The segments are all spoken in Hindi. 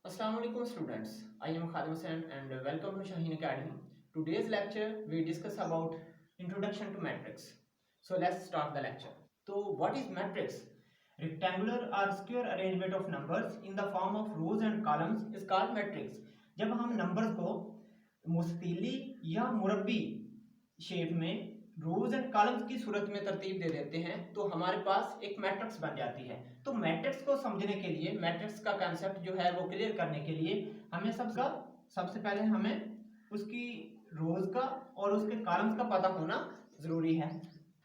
Assalamu alaikum students. I am Khadim Hussain and welcome to Shaheen Academy. Today's lecture we discuss about introduction to matrix. So let's start the lecture. So what is matrix? Rectangular or square arrangement of numbers in the form of rows and columns is called matrix. जब हम नंबर्स को मुस्तैली या मुरब्बी शेप में रोज एंड कॉलम्स की सूरत में तरतीब दे देते हैं तो हमारे पास एक मैट्रिक्स बन जाती है। तो मैट्रिक्स को समझने के लिए, मैट्रिक्स का कंसेप्ट जो है वो क्लियर करने के लिए हमें सबसे पहले हमें उसकी रोज का और उसके कॉलम्स का पता होना जरूरी है।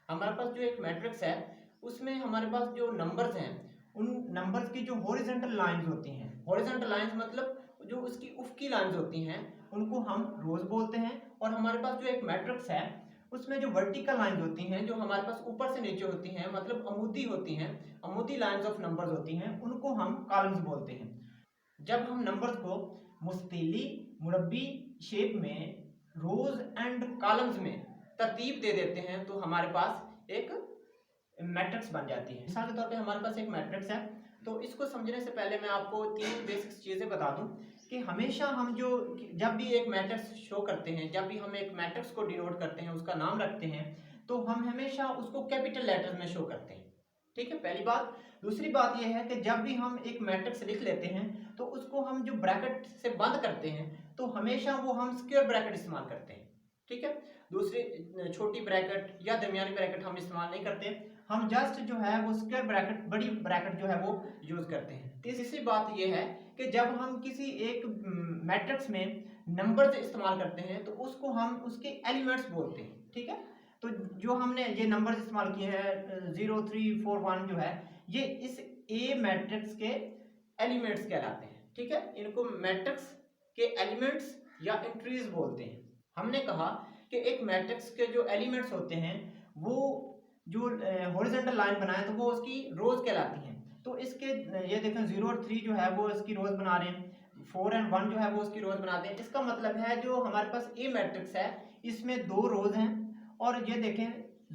हमारे पास जो एक मैट्रिक्स है उसमें हमारे पास जो नंबर्स हैं उन नंबर्स की जो हॉरिजॉन्टल लाइंस होती हैं, हॉरिजॉन्टल लाइंस मतलब जो उसकी उफकी लाइंस होती हैं उनको हम रोज बोलते हैं। और हमारे पास जो एक मैट्रिक्स है उसमें जो वर्टिकल लाइंस होती हैं जो हमारे पास ऊपर से नीचे होती हैं, मतलब अमूदी होती हैं, अमूदी लाइंस ऑफ नंबर्स होती हैं, उनको हम कॉलम्स बोलते हैं। जब हम नंबर्स को मुस्तैली मुरब्बी शेप में रोज एंड कॉलम्स में तरतीब दे देते हैं तो हमारे पास एक मैट्रिक्स बन जाती है। मिसाल के तौर पे हमारे पास एक मैट्रिक्स है, तो इसको समझने से पहले मैं आपको तीन बेसिक चीजें बता दूं कि हमेशा हम जब भी एक मैट्रिक्स शो करते हैं, जब भी हम एक मैट्रिक्स को डिनोट करते हैं, उसका नाम रखते हैं, तो हम हमेशा उसको कैपिटल लेटर्स में शो करते हैं। ठीक है, पहली बात। दूसरी बात यह है कि जब भी हम एक मैट्रिक्स लिख लेते हैं तो उसको हम जो ब्रैकेट से बंद करते हैं तो हमेशा वो हम स्क्वायर ब्रैकेट इस्तेमाल करते हैं। ठीक है, दूसरी छोटी ब्रैकेट या दरमियानी ब्रैकेट हम इस्तेमाल नहीं करते, हम जस्ट जो है वो स्क्वायर ब्रैकेट, बड़ी ब्रैकेट जो है वो यूज करते हैं। तीसरी बात यह है कि जब हम किसी एक मैट्रिक्स में नंबर्स इस्तेमाल करते हैं तो उसको हम उसके एलिमेंट्स बोलते हैं। ठीक है, तो जो हमने ये नंबर्स इस्तेमाल किए हैं 0 3 4 1 जो है ये इस ए मैट्रिक्स के एलिमेंट्स कहलाते हैं। ठीक है, इनको मैट्रिक्स के एलिमेंट्स या एंट्रीज बोलते हैं। हमने कहा कि एक मैट्रिक्स के जो एलिमेंट्स होते हैं वो जो हॉरिजॉन्टल लाइन बनाए तो वो उसकी रोज कहलाती हैं। तो इसके ये देखें 0 और 3 जो है वो इसकी रोज बना रहे हैं, 4 एंड 1 जो है वो उसकी रोज बनाते हैं। इसका मतलब है जो हमारे पास ए मैट्रिक्स है इसमें दो रोज हैं और ये देखें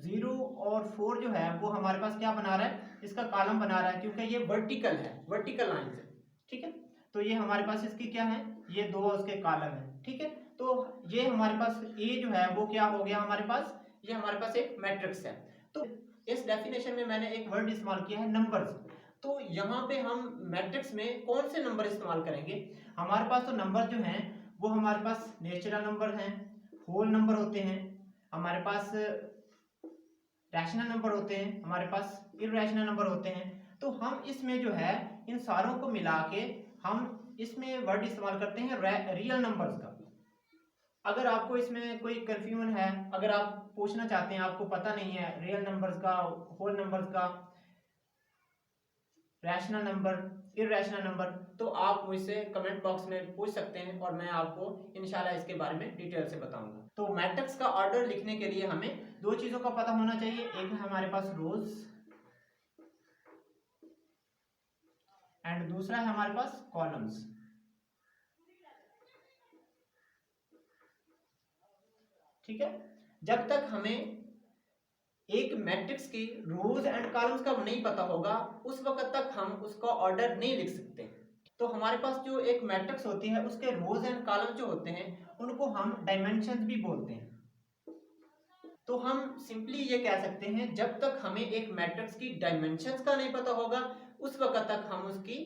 0 और 4 जो है वो हमारे पास क्या बना रहा है, इसका कॉलम बना रहा है क्योंकि ये वर्टिकल है, वर्टिकल लाइन है। ठीक है, तो ये हमारे पास इसकी क्या है, ये दो उसके कॉलम है। ठीक है, तो ये हमारे पास ए जो है वो क्या हो गया हमारे पास, ये हमारे पास एक मैट्रिक्स है। तो इस डेफिनेशन में मैंने एक वर्ड इस्तेमाल किया है नंबर्स। तो यहाँ पे हम मैट्रिक्स में कौन से नंबर इस्तेमाल करेंगे, हमारे पास तो नंबर जो हैं वो हमारे पास नेचुरल नंबर हैं, होल नंबर होते हैं, हमारे पास रैशनल नंबर होते हैं, हमारे पास इररेशनल नंबर होते हैं। तो हम इसमें जो है इन सारों को मिला के हम इसमें वर्ड इस्तेमाल करते हैं रियल नंबर्स का। अगर आपको इसमें कोई कंफ्यूजन है, अगर आप पूछना चाहते हैं, आपको पता नहीं है रियल नंबर्स का, होल नंबर्स का, रैशनल नंबर, इररेशनल नंबर, तो आप मुझसे कमेंट बॉक्स में पूछ सकते हैं और मैं आपको इंशाल्लाह इसके बारे में डिटेल से बताऊंगा। तो मैट्रिक्स का ऑर्डर लिखने के लिए हमें दो चीजों का पता होना चाहिए, एक है हमारे पास रोज एंड दूसरा है हमारे पास कॉलम्स। ठीक है, जब तक हमें एक मैट्रिक्स की रोज एंड कॉलम्स का नहीं पता होगा उस वक्त तक हम उसका ऑर्डर नहीं लिख सकते। तो हमारे पास जो एक मैट्रिक्स होती है उसके रोज एंड कॉलम जो होते हैं उनको हम डायमेंशंस भी बोलते हैं। तो हम सिंपली ये कह सकते हैं जब तक हमें एक मैट्रिक्स की डायमेंशंस का नहीं पता होगा उस वक्त तक हम उसकी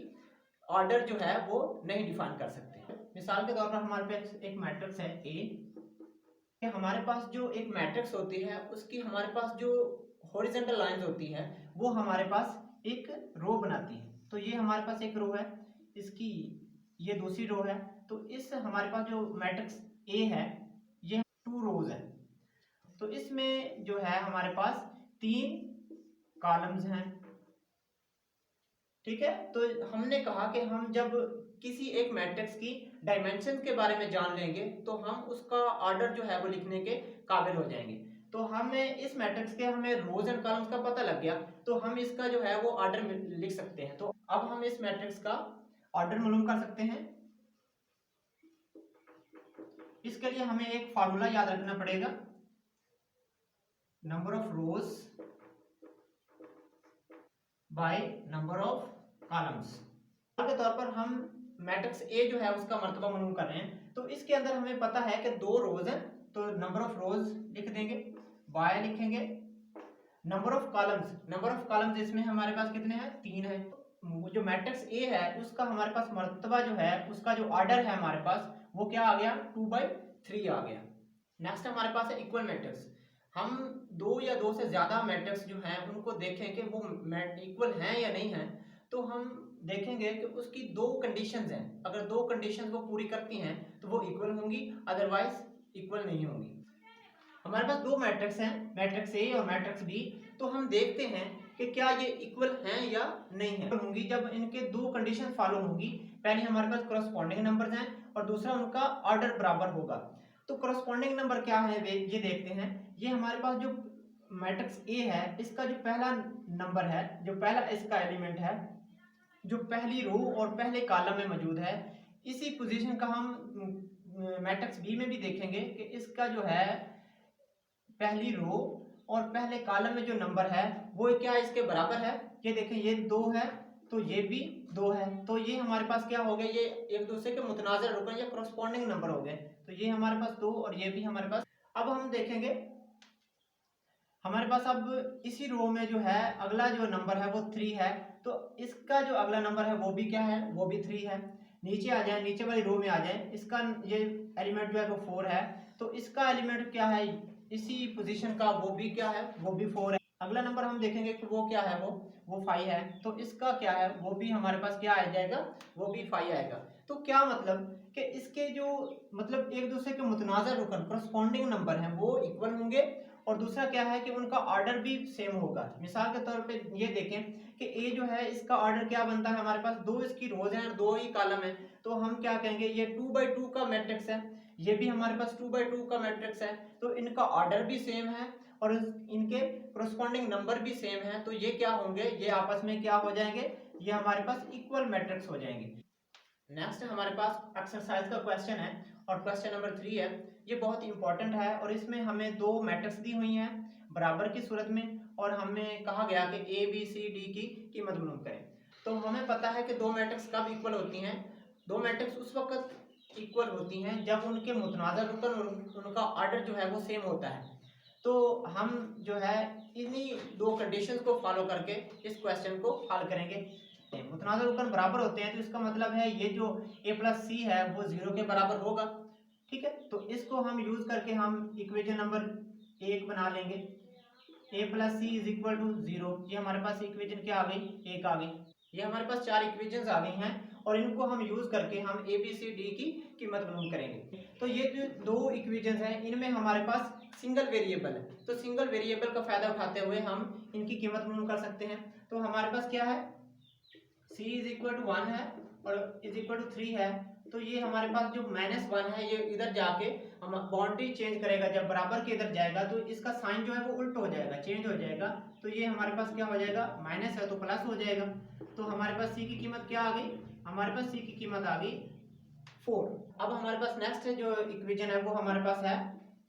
ऑर्डर जो है वो नहीं डिफाइन कर सकते। मिसाल के तौर पर हमारे पास एक मैट्रिक्स है ए, हमारे पास जो एक मैट्रिक्स होती है उसकी हमारे पास जो हॉरिजॉन्टल लाइंस होती है वो हमारे पास एक रो बनाती है। तो ये हमारे पास एक रो है, इसकी ये दूसरी रो है, तो इस हमारे पास जो मैट्रिक्स ए है ये टू रोज है। तो इसमें जो है हमारे पास तीन कॉलम्स हैं। ठीक है, तो हमने कहा कि हम जब किसी एक मैट्रिक्स की डायमेंशन के बारे में जान लेंगे तो हम उसका ऑर्डर जो है वो लिखने के काबिल हो जाएंगे। तो हमें इस मैट्रिक्स के हमें रोज एंड कॉलम्स का पता लग गया तो हम इसका जो है वो ऑर्डर लिख सकते हैं। तो अब हम इस मैट्रिक्स का ऑर्डर मालूम कर सकते हैं। इसके लिए हमें एक फार्मूला याद रखना पड़ेगा, number of rose by number of columns. के तौर पर हम मैट्रिक्स ए जो है उसका मर्तबा मालूम कर रहे हैं, तो इसके अंदर हमें पता है कि 2 रोज हैं, तो नंबर ऑफ रोज लिख देंगे, बाय लिखेंगे, नंबर ऑफ कॉलम्स इसमें हमारे पास कितने हैं, 3 है। जो मैट्रिक्स ए है उसका हमारे पास मर्तबा जो है, उसका जो ऑर्डर है हमारे पास वो क्या आ गया, 2/3 आ गया। नेक्स्ट हमारे पास है इक्वल मैट्रिक्स। हम 2 या 2 से ज्यादा मैट्रिक्स जो हैं उनको देखें कि वो इक्वल हैं या नहीं है, तो हम देखेंगे कि उसकी 2 कंडीशंस हैं। अगर 2 कंडीशंस वो पूरी करती हैं तो वो इक्वल होंगी, अदरवाइज इक्वल नहीं होंगी। हमारे पास 2 मैट्रिक्स हैं, मैट्रिक्स ए और मैट्रिक्स बी, तो हम देखते हैं कि क्या ये इक्वल हैं या नहीं है। होंगी जब इनके 2 कंडीशन फॉलो होंगी। पहले हमारे पास करस्पॉन्डिंग नंबर्स हैं और दूसरा उनका ऑर्डर बराबर होगा। तो करस्पॉन्डिंग नंबर क्या है ये देखते हैं। ये हमारे पास जो मैट्रिक्स ए है इसका जो पहला नंबर है, जो पहला इसका एलिमेंट है, जो पहली रो और पहले कॉलम में मौजूद है, इसी पोजीशन का हम मैट्रिक्स बी में भी देखेंगे कि इसका जो है पहली रो और पहले कॉलम में जो नंबर है वो क्या इसके बराबर है। ये देखें, ये 2 है तो ये भी 2 है, तो ये हमारे पास क्या हो गए, ये एक दूसरे के मुतनाज़िर रुकन या करस्पॉन्डिंग नंबर हो गए। तो ये हमारे पास 2 और ये भी हमारे पास। अब हम देखेंगे हमारे पास अब इसी रो में जो है अगला जो नंबर है वो 3 है, तो इसका जो अगला नंबर है वो भी क्या है, वो भी 3 है। नीचे आ जाए, नीचे वाली रो में आ जाए, इसका ये एलिमेंट जो है वो 4 है, तो इसका एलिमेंट क्या है इसी पोजीशन का, वो भी क्या है, वो भी 4 है। अगला नंबर हम देखेंगे कि वो क्या है, वो 5 है, तो इसका क्या है, वो भी हमारे पास क्या आ जाएगा, वो भी 5 आएगा। तो क्या मतलब कि इसके जो मतलब एक दूसरे के मुतनाज़िर रुकन करस्पॉन्डिंग नंबर हैं वो इक्वल होंगे, और दूसरा क्या है कि उनका ऑर्डर भी सेम होगा। मिसाल के तौर पे ये देखें कि ए जो है इसका ऑर्डर क्या बनता है, हमारे पास 2 इसकी रोज हैं और 2 ही कॉलम है, तो हम क्या कहेंगे, ये 2/2 का मैट्रिक्स है, ये भी हमारे पास 2/2 का मैट्रिक्स है, तो इनका ऑर्डर भी सेम है और इनके करस्पॉन्डिंग नंबर भी सेम है, तो ये क्या होंगे, ये आपस में क्या हो जाएंगे, ये हमारे पास इक्वल मैट्रिक्स हो जाएंगे। नेक्स्ट हमारे पास एक्सरसाइज का क्वेश्चन है और क्वेश्चन नंबर 3 है। ये बहुत इंपॉर्टेंट है और इसमें हमें 2 मैट्रिक्स दी हुई हैं बराबर की सूरत में, और हमें कहा गया कि ए बी सी डी की कीमत मालूम करें। तो हमें पता है कि 2 मैट्रिक्स कब इक्वल होती हैं, 2 मैट्रिक्स उस वक्त इक्वल होती हैं जब उनके मुतनाज़िर रुकन और उनका ऑर्डर जो है वो सेम होता है। तो हम जो है इन्हीं 2 कंडीशंस को फॉलो करके इस क्वेश्चन को हल करेंगे। मुतनाज़िर रुकन बराबर होते हैं तो इसका मतलब है ये जो a प्लस सी है वो 0 के बराबर होगा, ठीक है। तो इसको हम यूज करके हम इक्वेशन नंबर 1 बना लेंगे, a plus C is equal to 0। ये हमारे पास इक्वेशन क्या आ गई, 1 आ गई। ये हमारे पास 4 इक्वेशंस आ गई हैं और इनको हम यूज करके हम ए बी सी डी की कीमत मालूम करेंगे। तो ये जो 2 इक्वेशंस हैं इनमें हमारे पास सिंगल वेरिएबल है, तो सिंगल वेरिएबल का फायदा उठाते हुए हम इनकी कीमत मालूम कर सकते हैं। तो हमारे पास क्या है, c इज इक्वल टू 1 है और इज इक्वल टू 3 है, तो ये हमारे पास जो -1 है ये इधर जाके हम बाउंड्री चेंज करेगा, जब बराबर के इधर जाएगा तो इसका साइन जो है वो उल्ट हो जाएगा, चेंज हो जाएगा, तो ये हमारे पास क्या हो जाएगा, माइनस है तो प्लस हो जाएगा। तो हमारे पास c की कीमत क्या आ गई, हमारे पास c की कीमत आ गई 4। अब हमारे पास नेक्स्ट जो इक्वेशन है वो हमारे पास है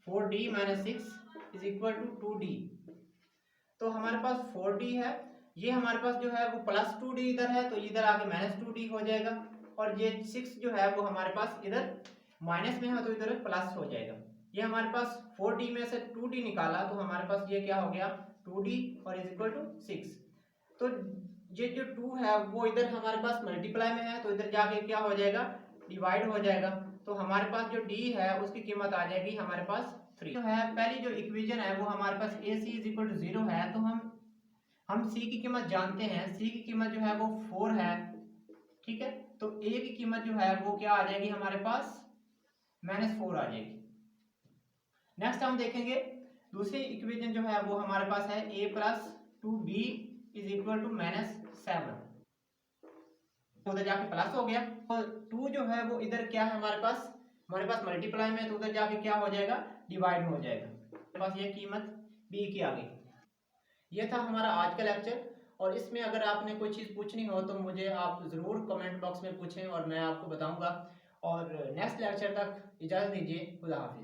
4d - 6 is equal to 2d। तो हमारे पास 4d है, ये हमारे पास जो है वो प्लस 2d इधर है तो इधर आके -2d हो जाएगा, और ये 6 जो है वो हमारे पास इधर माइनस में है तो इधर प्लस हो जाएगा। ये हमारे पास 4d में से 2d निकाला तो हमारे पास ये क्या हो गया, 2d और इज इक्वल टू 6। तो ये जो 2 है वो इधर हमारे पास मल्टीप्लाई में है तो इधर जाके क्या हो जाएगा, डिवाइड हो जाएगा। तो हमारे पास जो d है उसकी कीमत आ जाएगी हमारे पास 3। जो है पहली जो इक्वेशन है वो हमारे पास ac इज इक्वल टू 0 है, तो हम c की कीमत जानते हैं, c की कीमत जो है वो 4 है, ठीक है। तो a की कीमत जो है वो क्या आ जाएगी हमारे पास, -4 आ जाएगी। नेक्स्ट हम देखेंगे दूसरी इक्वेशन जो है वो हमारे पास है a plus 2b is equal to -7, उधर जाके प्लस हो गया, और 2 जो है वो इधर क्या है हमारे पास मल्टीप्लाई में, तो उधर जाके क्या हो जाएगा, डिवाइड हो जाएगा। हमारे पास ये कीमत b की आ गई। ये था हमारा आज का लेक्चर, और इसमें अगर आपने कोई चीज़ पूछनी हो तो मुझे आप ज़रूर कमेंट बॉक्स में पूछें और मैं आपको बताऊंगा। और नेक्स्ट लेक्चर तक इजाज़त दीजिए, खुदा हाफिज़।